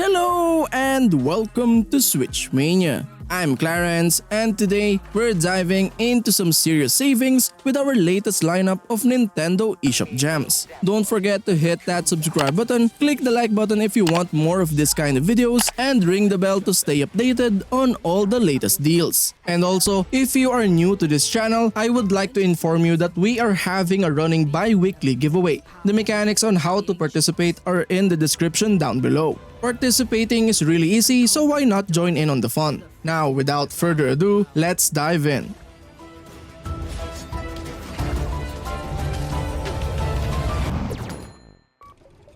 Hello and welcome to Switch Mania. I'm Clarence and today we're diving into some serious savings with our latest lineup of Nintendo eShop gems. Don't forget to hit that subscribe button, click the like button if you want more of this kind of videos, and ring the bell to stay updated on all the latest deals. And also, if you are new to this channel, I would like to inform you that we are having a running bi-weekly giveaway. The mechanics on how to participate are in the description down below. Participating is really easy, so why not join in on the fun? Now, without further ado, let's dive in.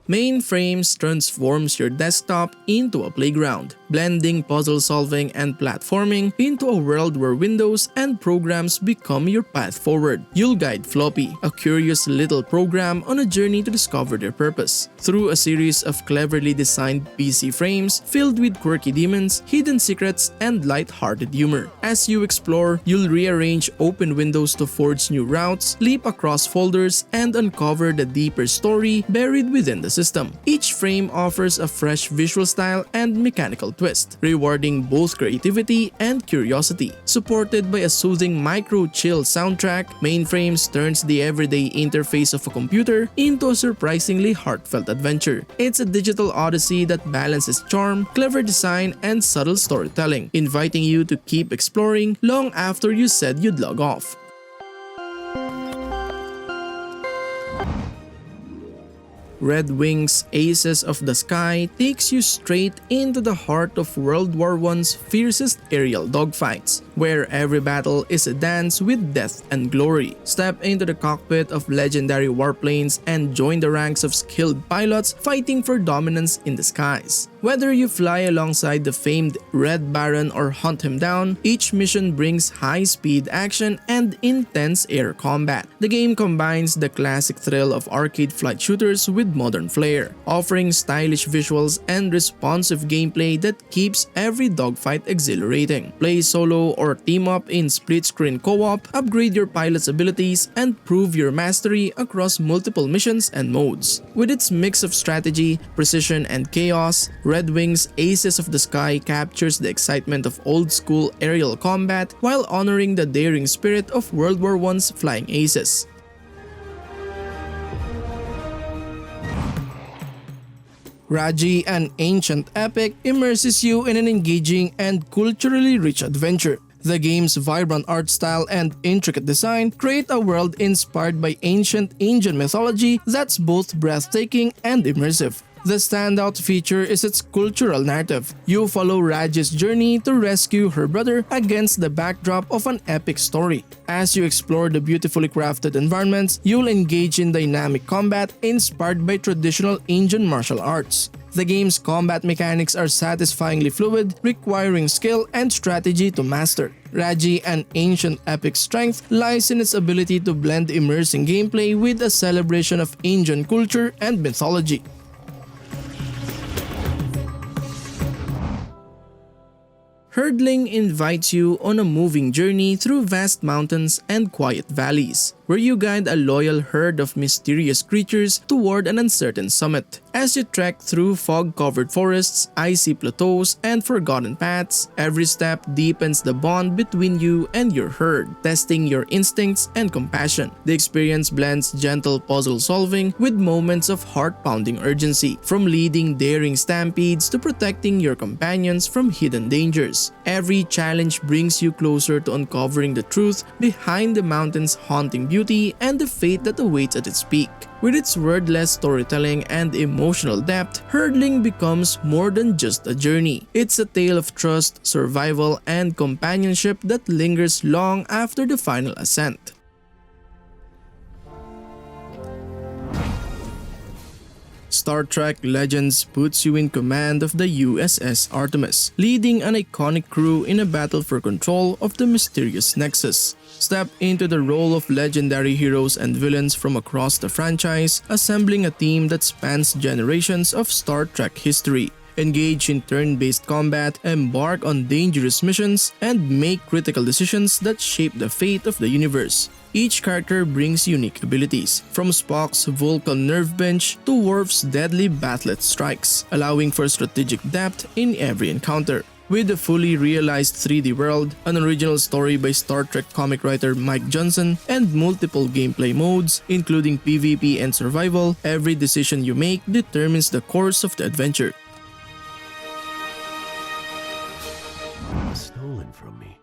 MainFrames transforms your desktop into a playground, blending puzzle solving and platforming into a world where windows and programs become your path forward. You'll guide Floppy, a curious little program, on a journey to discover their purpose, through a series of cleverly designed PC frames filled with quirky demons, hidden secrets, and light-hearted humor. As you explore, you'll rearrange open windows to forge new routes, leap across folders, and uncover the deeper story buried within the system. Each frame offers a fresh visual style and mechanical twist, rewarding both creativity and curiosity. Supported by a soothing micro-chill soundtrack, MainFrames turns the everyday interface of a computer into a surprisingly heartfelt adventure. It's a digital odyssey that balances charm, clever design, and subtle storytelling, inviting you to keep exploring long after you said you'd log off. Red Wings Aces of the Sky takes you straight into the heart of World War I's fiercest aerial dogfights, where every battle is a dance with death and glory. Step into the cockpit of legendary warplanes and join the ranks of skilled pilots fighting for dominance in the skies. Whether you fly alongside the famed Red Baron or hunt him down, each mission brings high-speed action and intense air combat. The game combines the classic thrill of arcade flight shooters with modern flair, offering stylish visuals and responsive gameplay that keeps every dogfight exhilarating. Play solo or team up in split-screen co-op, upgrade your pilot's abilities, and prove your mastery across multiple missions and modes. With its mix of strategy, precision, and chaos, Red Wings Aces of the Sky captures the excitement of old-school aerial combat while honoring the daring spirit of World War I's flying aces. Raji, an ancient epic, immerses you in an engaging and culturally rich adventure. The game's vibrant art style and intricate design create a world inspired by ancient Indian mythology that's both breathtaking and immersive. The standout feature is its cultural narrative. You follow Raji's journey to rescue her brother against the backdrop of an epic story. As you explore the beautifully crafted environments, you'll engage in dynamic combat inspired by traditional Indian martial arts. The game's combat mechanics are satisfyingly fluid, requiring skill and strategy to master. Raji, an ancient epic's strength lies in its ability to blend immersing gameplay with a celebration of Indian culture and mythology. Herdling invites you on a moving journey through vast mountains and quiet valleys, where you guide a loyal herd of mysterious creatures toward an uncertain summit. As you trek through fog-covered forests, icy plateaus, and forgotten paths, every step deepens the bond between you and your herd, testing your instincts and compassion. The experience blends gentle puzzle solving with moments of heart-pounding urgency, from leading daring stampedes to protecting your companions from hidden dangers. Every challenge brings you closer to uncovering the truth behind the mountain's haunting beauty and the fate that awaits at its peak. With its wordless storytelling and emotional depth, Herdling becomes more than just a journey. It's a tale of trust, survival, and companionship that lingers long after the final ascent. Star Trek Legends puts you in command of the USS Artemis, leading an iconic crew in a battle for control of the mysterious Nexus. Step into the role of legendary heroes and villains from across the franchise, assembling a team that spans generations of Star Trek history. Engage in turn-based combat, embark on dangerous missions, and make critical decisions that shape the fate of the universe. Each character brings unique abilities, from Spock's Vulcan nerve bench to Worf's deadly battlet strikes, allowing for strategic depth in every encounter. With a fully realized 3D world, an original story by Star Trek comic writer Mike Johnson, and multiple gameplay modes, including PvP and survival, every decision you make determines the course of the adventure. Stolen from me.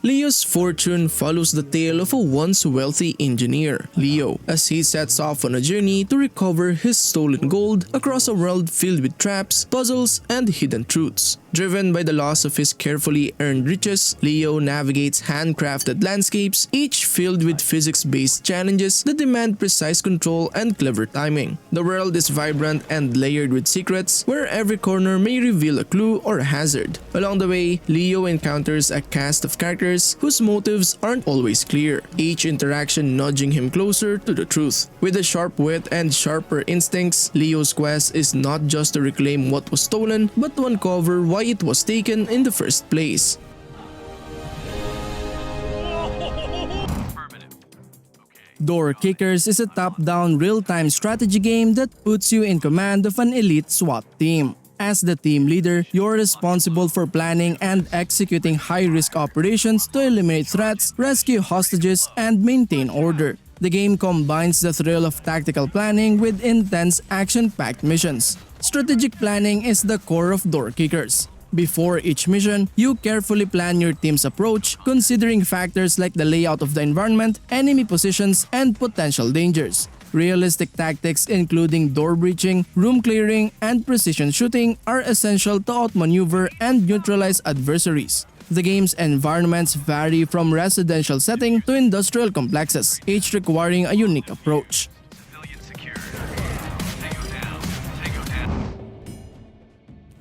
Leo's fortune follows the tale of a once wealthy engineer, Leo, as he sets off on a journey to recover his stolen gold across a world filled with traps, puzzles, and hidden truths. Driven by the loss of his carefully earned riches, Leo navigates handcrafted landscapes, each filled with physics-based challenges that demand precise control and clever timing. The world is vibrant and layered with secrets, where every corner may reveal a clue or a hazard. Along the way, Leo encounters a cast of characters whose motives aren't always clear, each interaction nudging him closer to the truth. With a sharp wit and sharper instincts, Leo's quest is not just to reclaim what was stolen, but to uncover why it was taken in the first place. Door Kickers is a top-down real-time strategy game that puts you in command of an elite SWAT team. As the team leader, you're responsible for planning and executing high-risk operations to eliminate threats, rescue hostages, and maintain order. The game combines the thrill of tactical planning with intense action-packed missions. Strategic planning is the core of Door Kickers. Before each mission, you carefully plan your team's approach, considering factors like the layout of the environment, enemy positions, and potential dangers. Realistic tactics including door breaching, room clearing, and precision shooting are essential to outmaneuver and neutralize adversaries. The game's environments vary from residential setting to industrial complexes, each requiring a unique approach.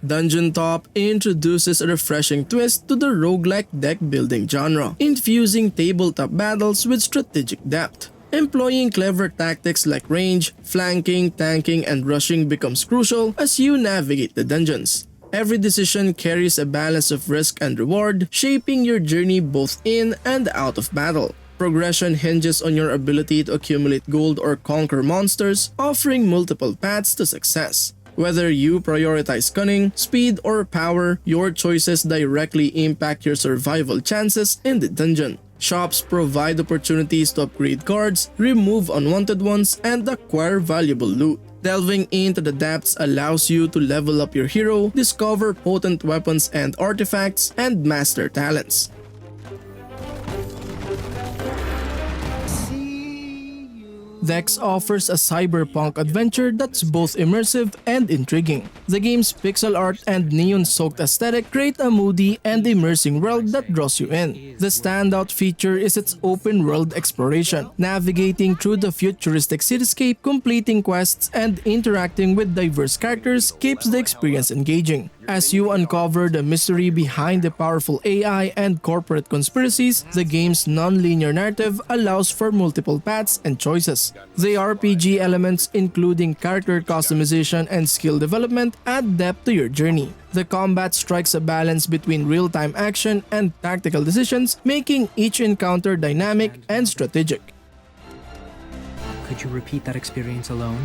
DungeonTop introduces a refreshing twist to the roguelike deck building genre, infusing tabletop battles with strategic depth. Employing clever tactics like range, flanking, tanking, and rushing becomes crucial as you navigate the dungeons. Every decision carries a balance of risk and reward, shaping your journey both in and out of battle. Progression hinges on your ability to accumulate gold or conquer monsters, offering multiple paths to success. Whether you prioritize cunning, speed, or power, your choices directly impact your survival chances in the dungeon. Shops provide opportunities to upgrade cards, remove unwanted ones, and acquire valuable loot. Delving into the depths allows you to level up your hero, discover potent weapons and artifacts, and master talents. Dex offers a cyberpunk adventure that's both immersive and intriguing. The game's pixel art and neon-soaked aesthetic create a moody and immersing world that draws you in. The standout feature is its open-world exploration, navigating through the futuristic cityscape, completing quests, and interacting with diverse characters keeps the experience engaging. As you uncover the mystery behind the powerful AI and corporate conspiracies, the game's non-linear narrative allows for multiple paths and choices. The RPG elements, including character customization and skill development, add depth to your journey. The combat strikes a balance between real-time action and tactical decisions, making each encounter dynamic and strategic. Could you repeat that experience alone?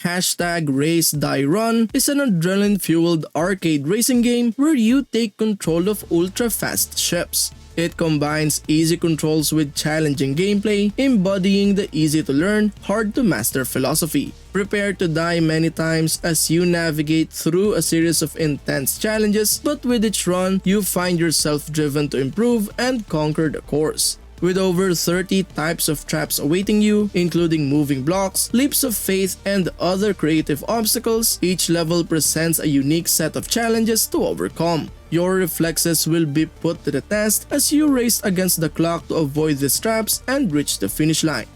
#RaceDieRun is an adrenaline-fueled arcade racing game where you take control of ultra-fast ships. It combines easy controls with challenging gameplay, embodying the easy-to-learn, hard-to-master philosophy. Prepare to die many times as you navigate through a series of intense challenges, but with each run, you find yourself driven to improve and conquer the course. With over 30 types of traps awaiting you, including moving blocks, leaps of faith, and other creative obstacles, each level presents a unique set of challenges to overcome. Your reflexes will be put to the test as you race against the clock to avoid these traps and reach the finish line.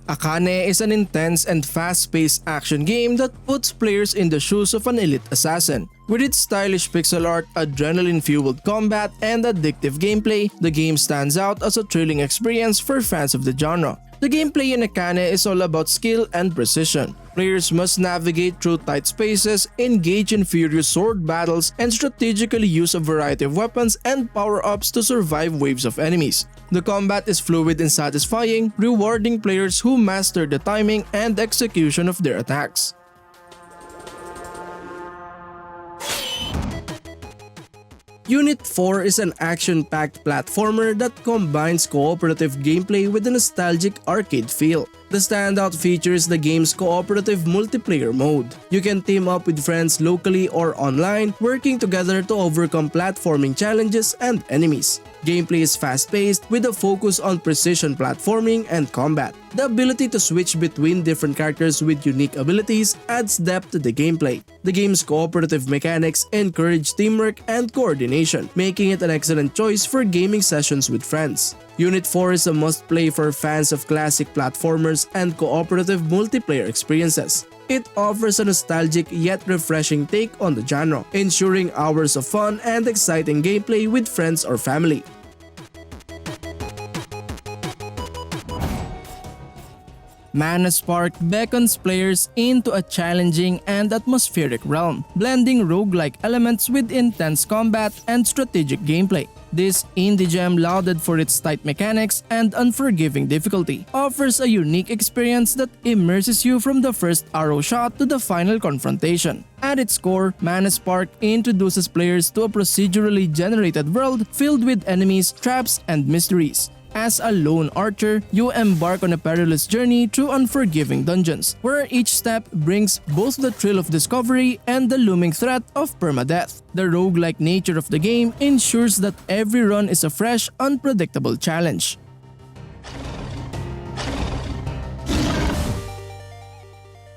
Akane is an intense and fast-paced action game that puts players in the shoes of an elite assassin. With its stylish pixel art, adrenaline-fueled combat, and addictive gameplay, the game stands out as a thrilling experience for fans of the genre. The gameplay in Akane is all about skill and precision. Players must navigate through tight spaces, engage in furious sword battles, and strategically use a variety of weapons and power-ups to survive waves of enemies. The combat is fluid and satisfying, rewarding players who master the timing and execution of their attacks. Unit 4 is an action-packed platformer that combines cooperative gameplay with a nostalgic arcade feel. The standout feature is the game's cooperative multiplayer mode. You can team up with friends locally or online, working together to overcome platforming challenges and enemies. Gameplay is fast-paced with a focus on precision platforming and combat. The ability to switch between different characters with unique abilities adds depth to the gameplay. The game's cooperative mechanics encourage teamwork and coordination, making it an excellent choice for gaming sessions with friends. Unit 4 is a must-play for fans of classic platformers and cooperative multiplayer experiences. It offers a nostalgic yet refreshing take on the genre, ensuring hours of fun and exciting gameplay with friends or family. Mana Spark beckons players into a challenging and atmospheric realm, blending roguelike elements with intense combat and strategic gameplay. This indie gem, lauded for its tight mechanics and unforgiving difficulty, offers a unique experience that immerses you from the first arrow shot to the final confrontation. At its core, Mana Spark introduces players to a procedurally generated world filled with enemies, traps, and mysteries. As a lone archer, you embark on a perilous journey through unforgiving dungeons, where each step brings both the thrill of discovery and the looming threat of permadeath. The roguelike nature of the game ensures that every run is a fresh, unpredictable challenge.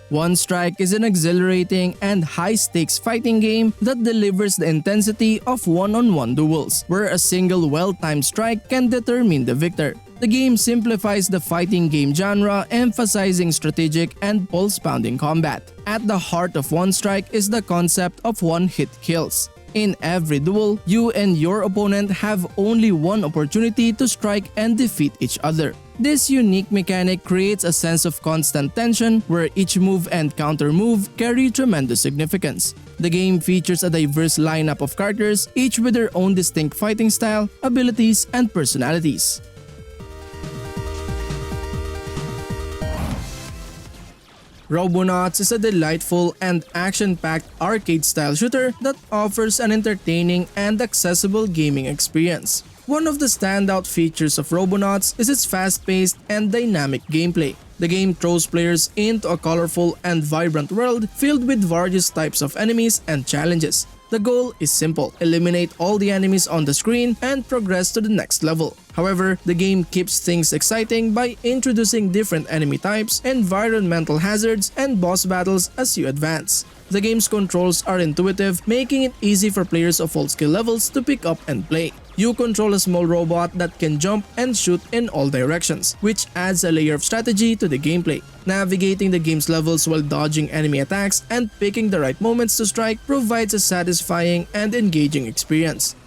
One Strike is an exhilarating and high-stakes fighting game that delivers the intensity of one-on-one duels, where a single well-timed strike can determine the victor. The game simplifies the fighting game genre, emphasizing strategic and pulse-pounding combat. At the heart of One Strike is the concept of one-hit kills. In every duel, you and your opponent have only one opportunity to strike and defeat each other. This unique mechanic creates a sense of constant tension where each move and counter move carry tremendous significance. The game features a diverse lineup of characters, each with their own distinct fighting style, abilities, and personalities. Robonauts is a delightful and action-packed arcade-style shooter that offers an entertaining and accessible gaming experience. One of the standout features of Robonauts is its fast-paced and dynamic gameplay. The game throws players into a colorful and vibrant world filled with various types of enemies and challenges. The goal is simple: eliminate all the enemies on the screen and progress to the next level. However, the game keeps things exciting by introducing different enemy types, environmental hazards, and boss battles as you advance. The game's controls are intuitive, making it easy for players of all skill levels to pick up and play. You control a small robot that can jump and shoot in all directions, which adds a layer of strategy to the gameplay. Navigating the game's levels while dodging enemy attacks and picking the right moments to strike provides a satisfying and engaging experience.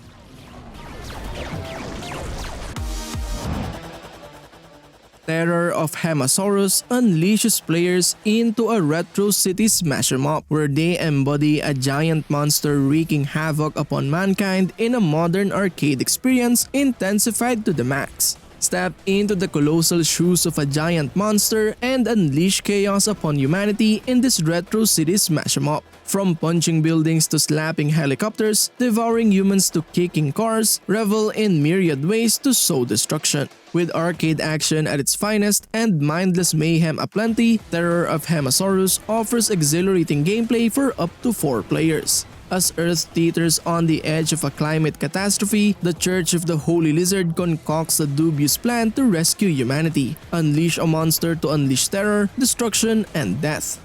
Terror of Hemasaurus unleashes players into a retro city smash 'em up, where they embody a giant monster wreaking havoc upon mankind in a modern arcade experience intensified to the max. Step into the colossal shoes of a giant monster and unleash chaos upon humanity in this retro city smash 'em up. From punching buildings to slapping helicopters, devouring humans to kicking cars, revel in myriad ways to sow destruction. With arcade action at its finest and mindless mayhem aplenty, Terror of Hemasaurus offers exhilarating gameplay for up to 4 players. As Earth teeters on the edge of a climate catastrophe, the Church of the Holy Lizard concocts a dubious plan to rescue humanity. Unleash a monster to unleash terror, destruction, and death.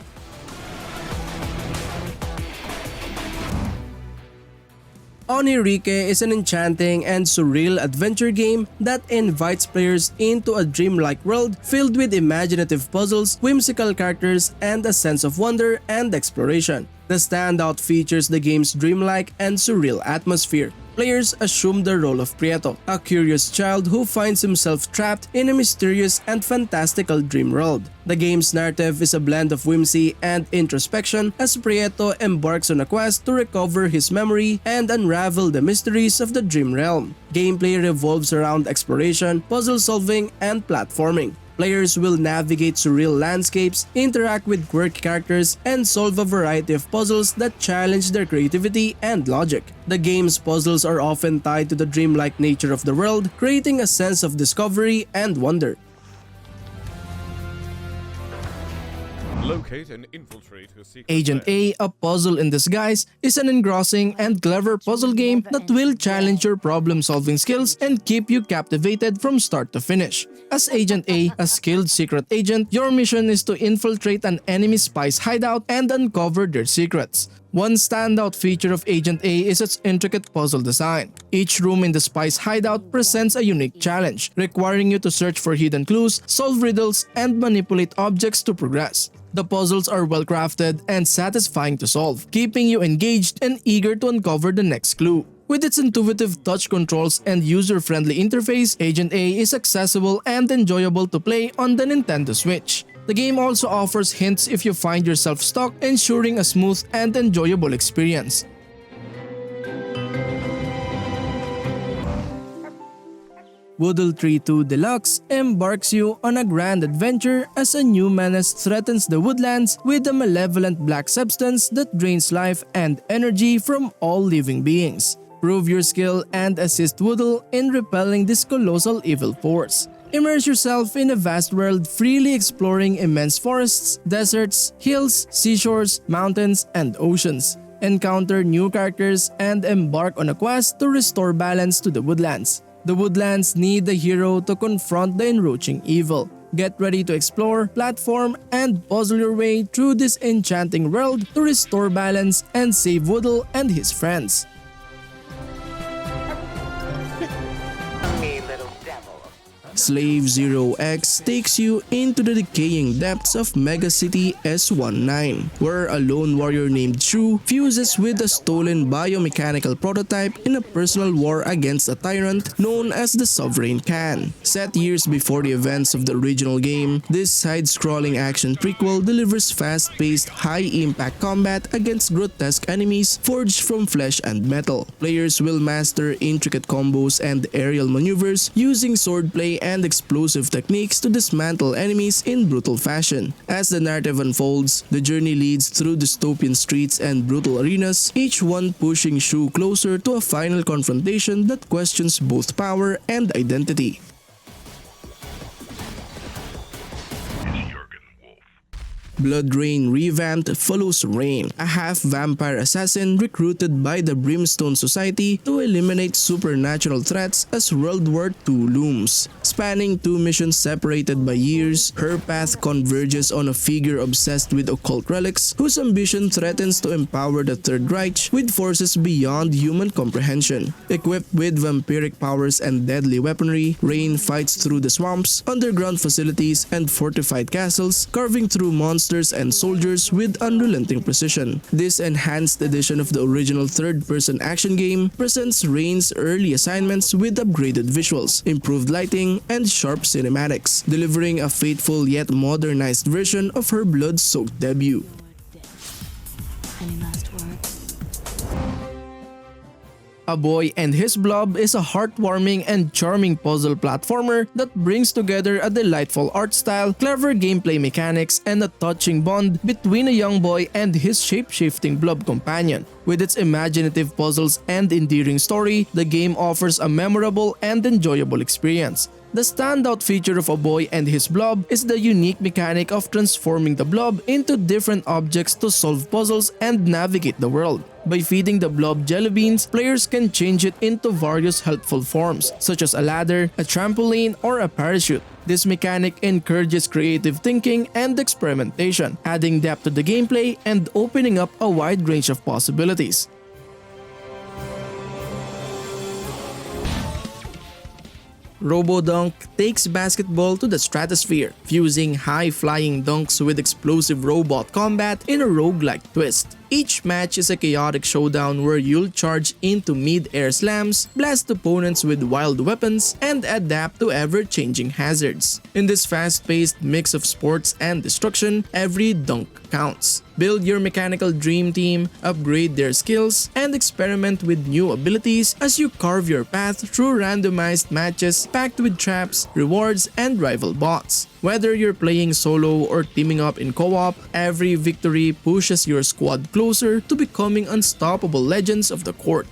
Onirike is an enchanting and surreal adventure game that invites players into a dreamlike world filled with imaginative puzzles, whimsical characters, and a sense of wonder and exploration. The standout features the game's dreamlike and surreal atmosphere. Players assume the role of Prieto, a curious child who finds himself trapped in a mysterious and fantastical dream world. The game's narrative is a blend of whimsy and introspection as Prieto embarks on a quest to recover his memory and unravel the mysteries of the dream realm. Gameplay revolves around exploration, puzzle solving, and platforming. Players will navigate surreal landscapes, interact with quirky characters, and solve a variety of puzzles that challenge their creativity and logic. The game's puzzles are often tied to the dreamlike nature of the world, creating a sense of discovery and wonder. Locate and infiltrate her secret Agent lair. A Puzzle in Disguise is an engrossing and clever puzzle game that will challenge your problem-solving skills and keep you captivated from start to finish. As Agent A, a skilled secret agent, your mission is to infiltrate an enemy spy's hideout and uncover their secrets. One standout feature of Agent A is its intricate puzzle design. Each room in the spy's hideout presents a unique challenge, requiring you to search for hidden clues, solve riddles, and manipulate objects to progress. The puzzles are well crafted and satisfying to solve, keeping you engaged and eager to uncover the next clue. With its intuitive touch controls and user-friendly interface, Agent A is accessible and enjoyable to play on the Nintendo Switch. The game also offers hints if you find yourself stuck, ensuring a smooth and enjoyable experience. Woodle 3-2 Deluxe embarks you on a grand adventure as a new menace threatens the woodlands with a malevolent black substance that drains life and energy from all living beings. Prove your skill and assist Woodle in repelling this colossal evil force. Immerse yourself in a vast world, freely exploring immense forests, deserts, hills, seashores, mountains, and oceans. Encounter new characters and embark on a quest to restore balance to the woodlands. The woodlands need a hero to confront the encroaching evil. Get ready to explore, platform, and puzzle your way through this enchanting world to restore balance and save Woodle and his friends. Slave Zero X takes you into the decaying depths of Megacity S19, where a lone warrior named Shu fuses with a stolen biomechanical prototype in a personal war against a tyrant known as the Sovereign Khan. Set years before the events of the original game, this side-scrolling action prequel delivers fast-paced, high-impact combat against grotesque enemies forged from flesh and metal. Players will master intricate combos and aerial maneuvers using swordplay and explosive techniques to dismantle enemies in brutal fashion. As the narrative unfolds, the journey leads through dystopian streets and brutal arenas, each one pushing Shu closer to a final confrontation that questions both power and identity. BloodRayne ReVamped follows Rain, a half-vampire assassin recruited by the Brimstone Society to eliminate supernatural threats as World War II looms. Spanning two missions separated by years, her path converges on a figure obsessed with occult relics whose ambition threatens to empower the Third Reich with forces beyond human comprehension. Equipped with vampiric powers and deadly weaponry, Rain fights through the swamps, underground facilities, and fortified castles, carving through monsters and soldiers with unrelenting precision. This enhanced edition of the original third-person action game presents Rain's early assignments with upgraded visuals, improved lighting, and sharp cinematics, delivering a faithful yet modernized version of her blood-soaked debut. Any last words? A Boy and His Blob is a heartwarming and charming puzzle platformer that brings together a delightful art style, clever gameplay mechanics, and a touching bond between a young boy and his shape-shifting blob companion. With its imaginative puzzles and endearing story, the game offers a memorable and enjoyable experience. The standout feature of A Boy and His Blob is the unique mechanic of transforming the blob into different objects to solve puzzles and navigate the world. By feeding the blob jelly beans, players can change it into various helpful forms, such as a ladder, a trampoline, or a parachute. This mechanic encourages creative thinking and experimentation, adding depth to the gameplay and opening up a wide range of possibilities. RoboDunk takes basketball to the stratosphere, fusing high-flying dunks with explosive robot combat in a roguelike twist. Each match is a chaotic showdown where you'll charge into mid-air slams, blast opponents with wild weapons, and adapt to ever-changing hazards. In this fast-paced mix of sports and destruction, every dunk counts. Build your mechanical dream team, upgrade their skills, and experiment with new abilities as you carve your path through randomized matches packed with traps, rewards, and rival bots. Whether you're playing solo or teaming up in co-op, every victory pushes your squad closer to becoming unstoppable legends of the court.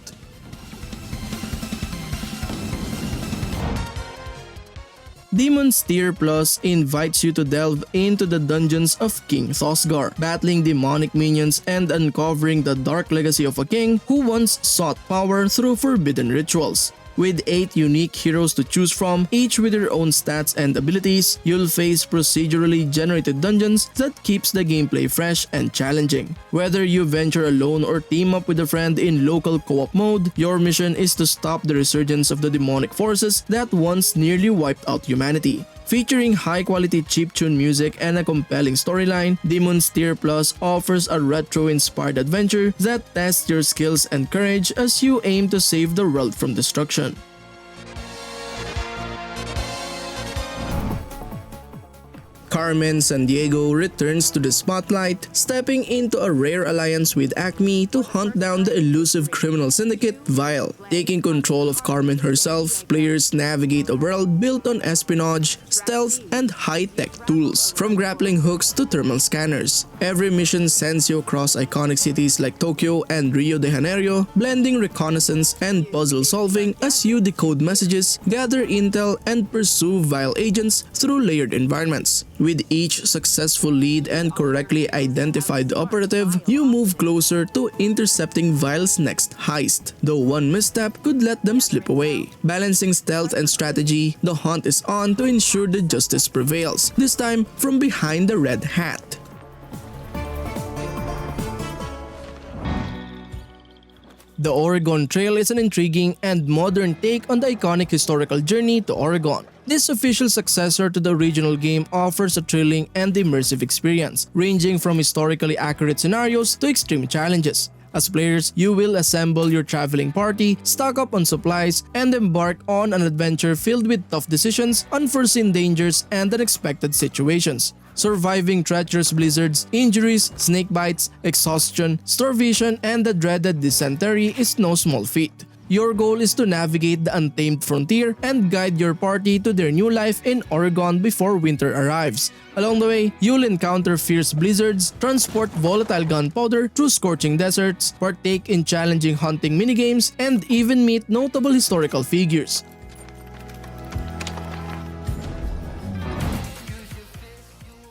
Demon's Tier Plus invites you to delve into the dungeons of King Thosgar, battling demonic minions and uncovering the dark legacy of a king who once sought power through forbidden rituals. With 8 unique heroes to choose from, each with their own stats and abilities, you'll face procedurally generated dungeons that keeps the gameplay fresh and challenging. Whether you venture alone or team up with a friend in local co-op mode, your mission is to stop the resurgence of the demonic forces that once nearly wiped out humanity. Featuring high-quality chiptune music and a compelling storyline, Demon's Tier Plus offers a retro-inspired adventure that tests your skills and courage as you aim to save the world from destruction. Carmen Sandiego returns to the spotlight, stepping into a rare alliance with Acme to hunt down the elusive criminal syndicate Vile. Taking control of Carmen herself, players navigate a world built on espionage, stealth, and high-tech tools, from grappling hooks to thermal scanners. Every mission sends you across iconic cities like Tokyo and Rio de Janeiro, blending reconnaissance and puzzle solving as you decode messages, gather intel, and pursue Vile agents through layered environments. With each successful lead and correctly identified operative, you move closer to intercepting Vile's next heist, though one misstep could let them slip away. Balancing stealth and strategy, the hunt is on to ensure that justice prevails, this time from behind the red hat. The Oregon Trail is an intriguing and modern take on the iconic historical journey to Oregon. This official successor to the original game offers a thrilling and immersive experience, ranging from historically accurate scenarios to extreme challenges. As players, you will assemble your traveling party, stock up on supplies, and embark on an adventure filled with tough decisions, unforeseen dangers, and unexpected situations. Surviving treacherous blizzards, injuries, snake bites, exhaustion, starvation, and the dreaded dysentery is no small feat. Your goal is to navigate the untamed frontier and guide your party to their new life in Oregon before winter arrives. Along the way, you'll encounter fierce blizzards, transport volatile gunpowder through scorching deserts, partake in challenging hunting minigames, and even meet notable historical figures.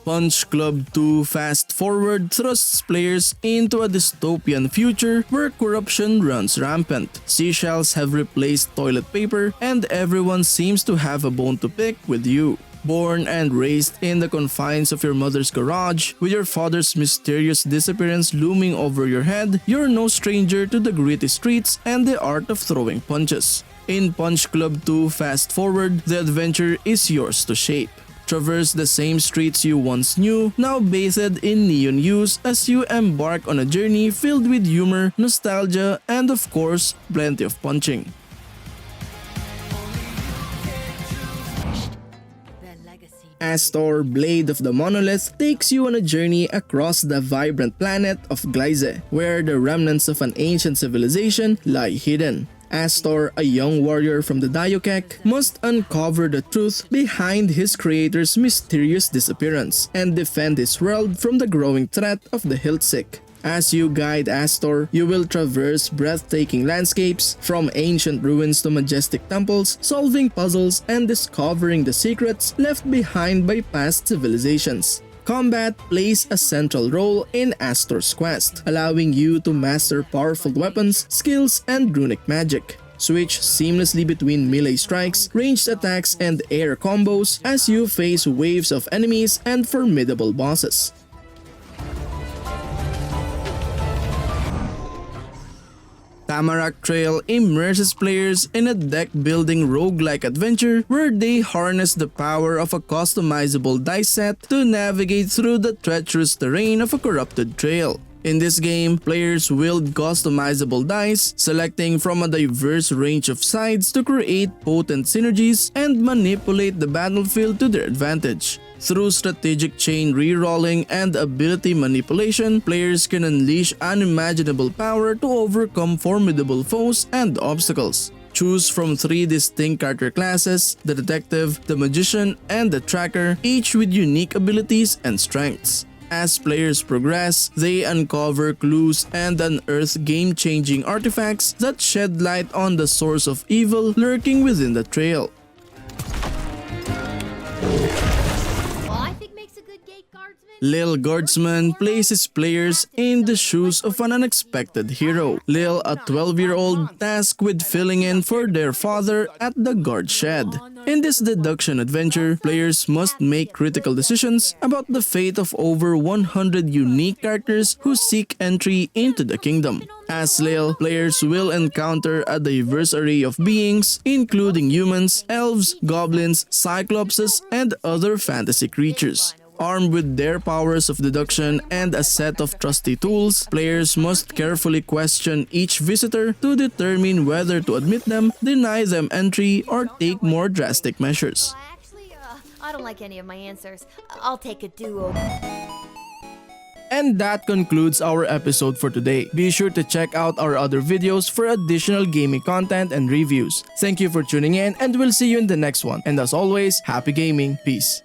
Punch Club 2 Fast Forward thrusts players into a dystopian future where corruption runs rampant. Seashells have replaced toilet paper, and everyone seems to have a bone to pick with you. Born and raised in the confines of your mother's garage, with your father's mysterious disappearance looming over your head, you're no stranger to the gritty streets and the art of throwing punches. In Punch Club 2 Fast Forward, the adventure is yours to shape. Traverse the same streets you once knew, now bathed in neon hues as you embark on a journey filled with humor, nostalgia, and of course, plenty of punching. Astor, Blade of the Monolith, takes you on a journey across the vibrant planet of Gleize, where the remnants of an ancient civilization lie hidden. Astor, a young warrior from the Diokek, must uncover the truth behind his creator's mysterious disappearance and defend his world from the growing threat of the Hiltzik. As you guide Astor, you will traverse breathtaking landscapes, from ancient ruins to majestic temples, solving puzzles and discovering the secrets left behind by past civilizations. Combat plays a central role in Astor's quest, allowing you to master powerful weapons, skills, and runic magic. Switch seamlessly between melee strikes, ranged attacks, and air combos as you face waves of enemies and formidable bosses. Tamarak Trail immerses players in a deck-building roguelike adventure where they harness the power of a customizable dice set to navigate through the treacherous terrain of a corrupted trail. In this game, players wield customizable dice, selecting from a diverse range of sides to create potent synergies and manipulate the battlefield to their advantage. Through strategic chain rerolling and ability manipulation, players can unleash unimaginable power to overcome formidable foes and obstacles. Choose from 3 distinct character classes: the Detective, the Magician, and the Tracker, each with unique abilities and strengths. As players progress, they uncover clues and unearth game-changing artifacts that shed light on the source of evil lurking within the trail. Lil Guardsman places players in the shoes of an unexpected hero. Lil, a 12-year-old tasked with filling in for their father at the guard shed. In this deduction adventure, players must make critical decisions about the fate of over 100 unique characters who seek entry into the kingdom. As Lil, players will encounter a diverse array of beings, including humans, elves, goblins, cyclopses, and other fantasy creatures. Armed with their powers of deduction and a set of trusty tools, players must carefully question each visitor to determine whether to admit them, deny them entry, or take more drastic measures. I don't like any of my answers. I'll take a do-over. And that concludes our episode for today. Be sure to check out our other videos for additional gaming content and reviews. Thank you for tuning in, and we'll see you in the next one. And as always, happy gaming. Peace.